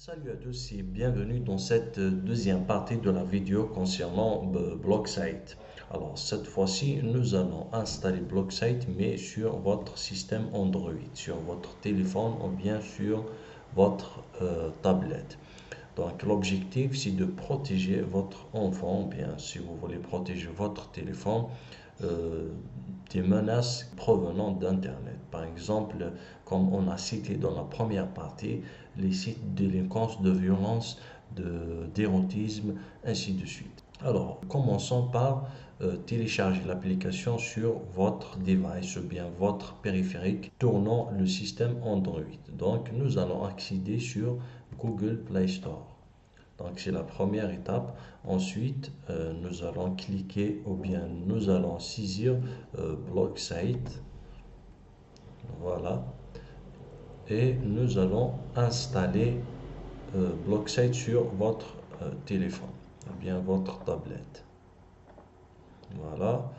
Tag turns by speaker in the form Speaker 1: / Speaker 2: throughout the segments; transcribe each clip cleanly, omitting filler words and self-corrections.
Speaker 1: Salut à tous et bienvenue dans cette deuxième partie de la vidéo concernant Blocksite. Alors cette fois-ci, nous allons installer Blocksite mais sur votre système Android, sur votre téléphone ou bien sur votre tablette. Donc l'objectif c'est de protéger votre enfant, ou bien si vous voulez protéger votre téléphone euh, des menaces provenant d'Internet. Par exemple, comme on a cité dans la première partie, les sites de délinquance, de violence, d'érotisme, ainsi de suite. Alors, commençons par télécharger l'application sur votre device ou bien votre périphérique tournant le système Android. Donc, nous allons accéder sur Google Play Store. Donc, c'est la première étape. Ensuite, nous allons cliquer ou bien nous allons saisir Blocksite. Voilà. Et nous allons installer Blocksite sur votre téléphone ou bien votre tablette. Voilà.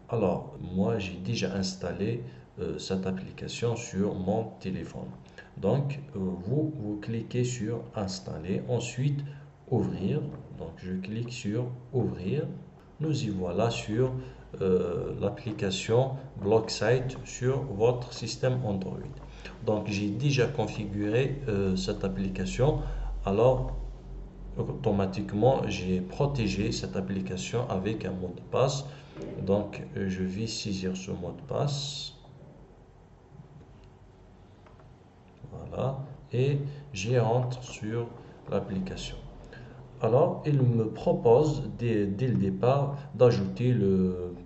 Speaker 1: Alors, moi, j'ai déjà installé cette application sur mon téléphone. Donc, vous cliquez sur Installer. Ensuite, Ouvrir. Donc, je clique sur Ouvrir. Nous y voilà sur l'application Blocksite sur votre système Android. Donc, j'ai déjà configuré cette application. Alors, automatiquement, j'ai protégé cette application avec un mot de passe. Donc, je vais saisir ce mot de passe. Voilà. Et j'y rentre sur l'application. Alors, il me propose dès le départ d'ajouter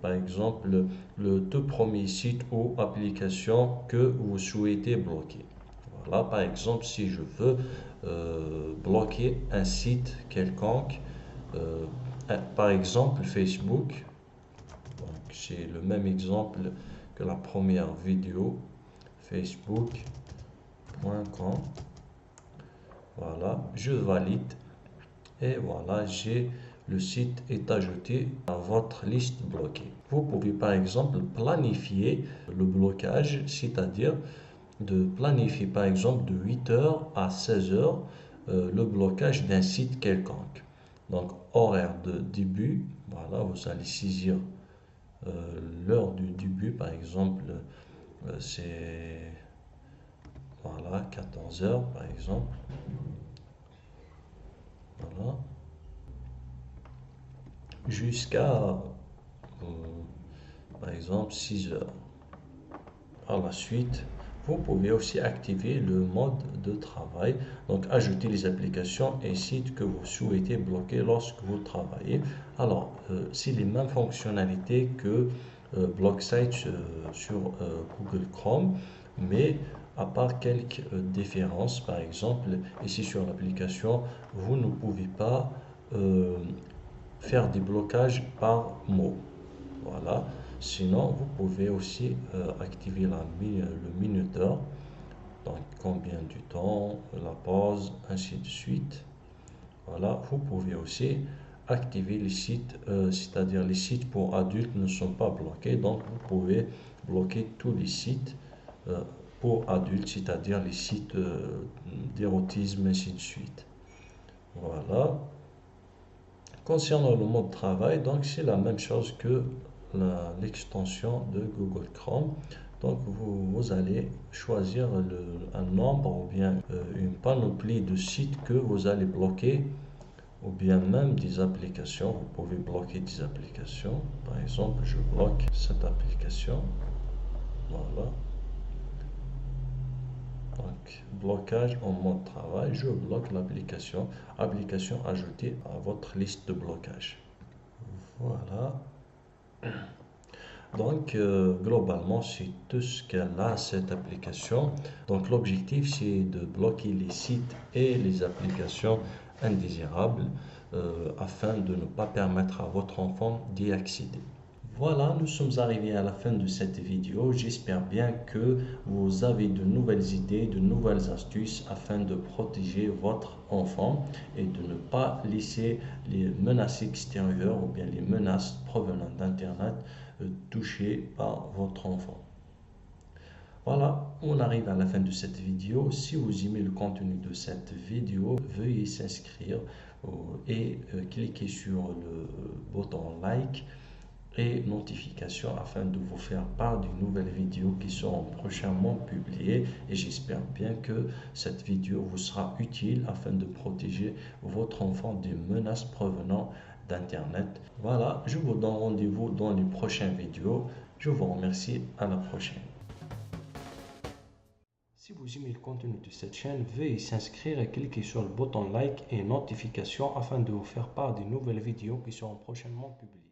Speaker 1: par exemple, le tout premier site ou application que vous souhaitez bloquer. Voilà, par exemple, si je veux bloquer un site quelconque, euh, par exemple Facebook, donc c'est le même exemple que la première vidéo, facebook.com. Voilà, je valide. Et voilà, le site est ajouté à votre liste bloquée. Vous pouvez par exemple planifier le blocage, c'est-à-dire de planifier par exemple de 8h à 16h le blocage d'un site quelconque. Donc horaire de début, voilà, vous allez saisir l'heure du début, par exemple, c'est voilà 14h par exemple. Voilà. Jusqu'à par exemple 6 heures. Par la suite, vous pouvez aussi activer le mode de travail, donc ajouter les applications et sites que vous souhaitez bloquer lorsque vous travaillez. Alors, c'est les mêmes fonctionnalités que Blocksite sur Google Chrome, mais à part quelques différences. Par exemple, ici sur l'application, vous ne pouvez pas euh, faire des blocages par mot. Voilà. Sinon, vous pouvez aussi activer le minuteur, donc combien du temps, la pause, ainsi de suite. Voilà. Vous pouvez aussi activer les sites, c'est-à-dire les sites pour adultes ne sont pas bloqués, donc vous pouvez bloquer tous les sites pour adultes, c'est-à-dire les sites d'érotisme, ainsi de suite. Voilà. Concernant le mode travail, donc c'est la même chose que l'extension de Google Chrome. Donc vous allez choisir un nombre ou bien une panoplie de sites que vous allez bloquer ou bien même des applications. Vous pouvez bloquer des applications. Par exemple, je bloque cette application. Voilà. Donc, blocage en mode travail, je bloque l'application. Application ajoutée à votre liste de blocage. Voilà. Donc, globalement, c'est tout ce qu'elle a, cette application. Donc, l'objectif, c'est de bloquer les sites et les applications indésirables afin de ne pas permettre à votre enfant d'y accéder. Voilà, nous sommes arrivés à la fin de cette vidéo. J'espère bien que vous avez de nouvelles idées, de nouvelles astuces afin de protéger votre enfant et de ne pas laisser les menaces extérieures ou bien les menaces provenant d'Internet toucher par votre enfant. Voilà, on arrive à la fin de cette vidéo. Si vous aimez le contenu de cette vidéo, veuillez s'inscrire et cliquer sur le bouton like et notification afin de vous faire part de nouvelles vidéos qui seront prochainement publiées. Et j'espère bien que cette vidéo vous sera utile afin de protéger votre enfant des menaces provenant d'Internet. Voilà, je vous donne rendez-vous dans les prochaines vidéos. Je vous remercie, à la prochaine. Si vous aimez le contenu de cette chaîne, veuillez s'inscrire et cliquer sur le bouton like et notification afin de vous faire part des nouvelles vidéos qui seront prochainement publiées.